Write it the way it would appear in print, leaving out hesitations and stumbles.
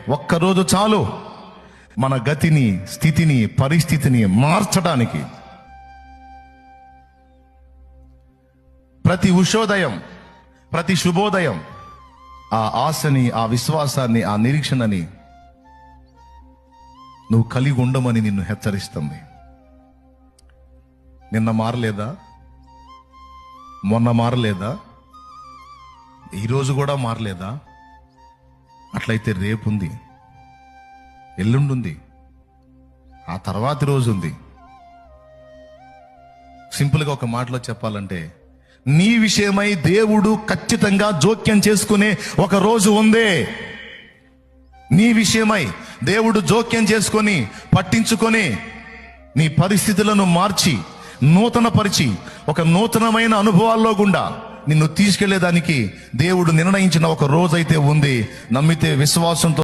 ఒక్కరోజు చాలు మన గతిని, స్థితిని, పరిస్థితిని మార్చడానికి. ప్రతి ఉషోదయం, ప్రతి శుభోదయం ఆ ఆశని, ఆ విశ్వాసాన్ని, ఆ నిరీక్షణని నువ్వు కలిగి ఉండమని నిన్ను హెచ్చరిస్తుంది. నిన్న మారలేదా? మొన్న మారలేదా? ఈరోజు కూడా మారలేదా? అట్లయితే రేపుంది, ఎల్లుండుంది, ఆ తర్వాతి రోజు ఉంది. సింపుల్గా ఒక మాటలో చెప్పాలంటే, నీ విషయమై దేవుడు ఖచ్చితంగా జోక్యం చేసుకునే ఒక రోజు ఉందే. నీ విషయమై దేవుడు జోక్యం చేసుకొని, పట్టించుకొని, నీ పరిస్థితులను మార్చి, నూతనపరిచి, ఒక నూతనమైన అనుభవాల్లో గుండా నిన్ను తీసుకెళ్లేదానికి దేవుడు నిర్ణయించిన ఒక రోజైతే ఉంది. నమ్మితే విశ్వాసంతో